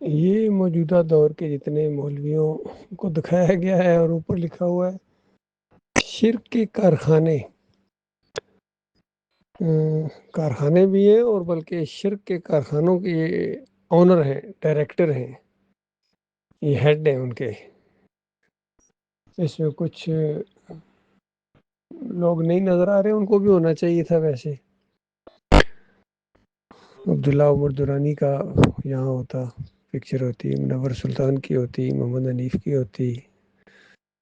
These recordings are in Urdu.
یہ موجودہ دور کے جتنے مولویوں کو دکھایا گیا ہے اور اوپر لکھا ہوا ہے شرک کے کارخانے، کارخانے بھی ہیں، اور بلکہ شرک کے کارخانوں کے یہ آنر ہیں، ڈائریکٹر ہیں، یہ ہیڈ ہیں ان کے۔ اس میں کچھ لوگ نہیں نظر آ رہے، ان کو بھی ہونا چاہیے تھا ویسے۔ عبداللہ عمر دورانی کا یہاں ہوتا، پکچر ہوتی، منور سلطان کی ہوتی، محمد حنیف کی ہوتی،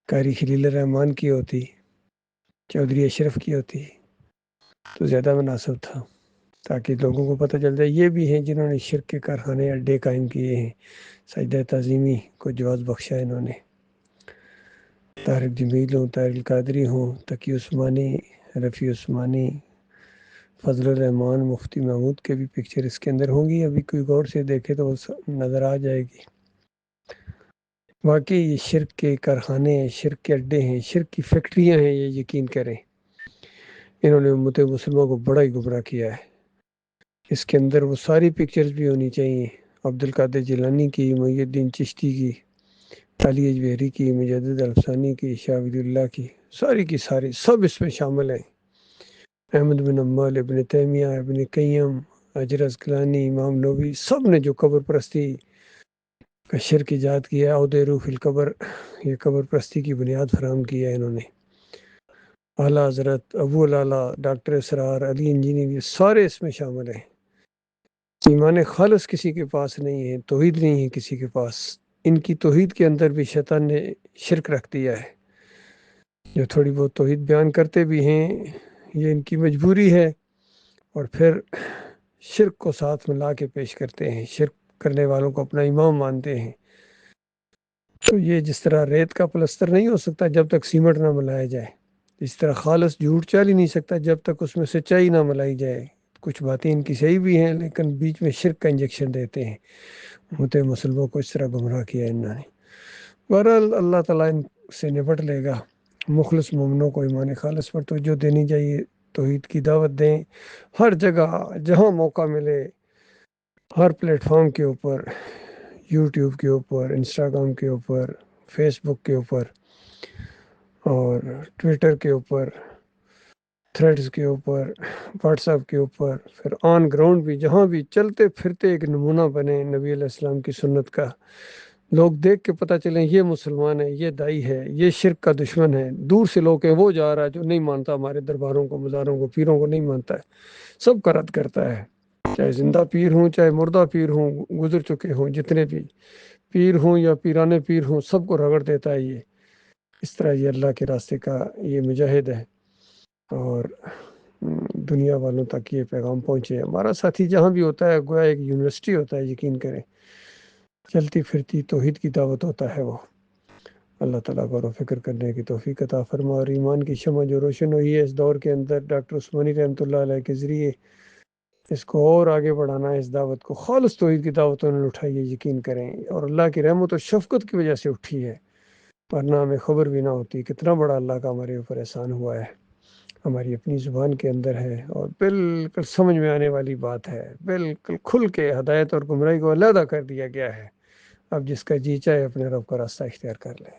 قاری خلیل الرحمن کی ہوتی، چودھری اشرف کی ہوتی تو زیادہ مناسب تھا، تاکہ لوگوں کو پتہ چل جائے یہ بھی ہیں جنہوں نے شرک کے کارخانے اڈے قائم کیے ہیں۔ سجدہ تعظیمی کو جواز بخشا انہوں نے۔ طارق جمیل ہوں، طارق القادری ہوں، تقی عثمانی، رفیع عثمانی، فضل الرحمان، مفتی محمود کے بھی پکچر اس کے اندر ہوں گی، ابھی کوئی غور سے دیکھے تو نظر آ جائے گی۔ واقعی یہ شرک کے کارخانے ہیں، شرک کے اڈے ہیں، شرک کی فیکٹریاں ہیں، یہ یقین کریں۔ انہوں نے امت مسلمہ کو بڑا ہی گمراہ کیا ہے۔ اس کے اندر وہ ساری پکچرز بھی ہونی چاہیے، عبدالقادر جیلانی کی، محی الدین چشتی کی، علی اجویری کی، مجدد الفسانی کی، شاہ ولی اللہ کی، ساری کی ساری سب اس میں شامل ہیں۔ احمد بن حنبل، ابن تیمیہ، ابن قیم، حجر عسقلانی، امام نووی، سب نے جو قبر پرستی کا شرک ایجاد کیا ہے، عہد روح القبر، یہ قبر پرستی کی بنیاد فراہم کی ہے انہوں نے۔ اعلیٰ حضرت ابو العلا ڈاکٹر اسرار علی انجینئر، یہ سارے اس میں شامل ہیں۔ ایمان خالص کسی کے پاس نہیں ہے، توحید نہیں ہے کسی کے پاس۔ ان کی توحید کے اندر بھی شیطان نے شرک رکھ دیا ہے۔ جو تھوڑی بہت توحید بیان کرتے بھی ہیں، یہ ان کی مجبوری ہے، اور پھر شرک کو ساتھ ملا کے پیش کرتے ہیں، شرک کرنے والوں کو اپنا امام مانتے ہیں۔ تو یہ جس طرح ریت کا پلستر نہیں ہو سکتا جب تک سیمنٹ نہ ملایا جائے، اس طرح خالص جھوٹ چل ہی نہیں سکتا جب تک اس میں سچائی نہ ملائی جائے۔ کچھ باتیں ان کی صحیح بھی ہیں، لیکن بیچ میں شرک کا انجیکشن دیتے ہیں۔ امت مسلموں کو اس طرح گمراہ کیا انہوں نے۔ بہرحال اللہ تعالیٰ ان سے نپٹ لے گا۔ مخلص مومنوں کو ایمان خالص پر توجہ دینی چاہیے، توحید کی دعوت دیں، ہر جگہ جہاں موقع ملے، ہر پلیٹ فارم کے اوپر، یوٹیوب کے اوپر، انسٹاگرام کے اوپر، فیس بک کے اوپر، اور ٹویٹر کے اوپر، تھریڈز کے اوپر، واٹس ایپ کے اوپر، پھر آن گراؤنڈ بھی جہاں بھی چلتے پھرتے ایک نمونہ بنے نبی علیہ السلام کی سنت کا۔ لوگ دیکھ کے پتہ چلیں یہ مسلمان ہے، یہ دائی ہے، یہ شرک کا دشمن ہے۔ دور سے لوگ کہیں وہ جا رہا ہے جو نہیں مانتا ہمارے درباروں کو، مزاروں کو، پیروں کو نہیں مانتا ہے، سب کا رد کرتا ہے، چاہے زندہ پیر ہوں، چاہے مردہ پیر ہوں، گزر چکے ہوں، جتنے بھی پیر ہوں یا پیرانے پیر ہوں، سب کو رگڑ دیتا ہے یہ۔ اس طرح یہ اللہ کے راستے کا یہ مجاہد ہے، اور دنیا والوں تک یہ پیغام پہنچے۔ ہمارا ساتھی جہاں بھی ہوتا ہے گویا ایک یونیورسٹی ہوتا ہے، یقین کریں، چلتی پھرتی توحید کی دعوت ہوتا ہے وہ۔ اللہ تعالیٰ غور و فکر کرنے کی توفیق عطا فرما، اور ایمان کی شمع جو روشن ہوئی ہے اس دور کے اندر ڈاکٹر عثمانی رحمۃ اللہ علیہ کے ذریعے، اس کو اور آگے بڑھانا ہے۔ اس دعوت کو خالص توحید کی دعوت انہوں نے اٹھائی ہے، یقین کریں، اور اللہ کی رحمت و شفقت کی وجہ سے اٹھی ہے، ورنہ ہمیں خبر بھی نہ ہوتی کتنا بڑا اللہ کا ہمارے اوپر احسان ہوا ہے۔ ہماری اپنی زبان کے اندر ہے، اور بالکل سمجھ میں آنے والی بات ہے، بالکل کھل کے ہدایت اور گمراہی کو علیحدہ کر دیا گیا ہے۔ اب جس کا جی چاہے اپنے رب کا راستہ اختیار کر لے۔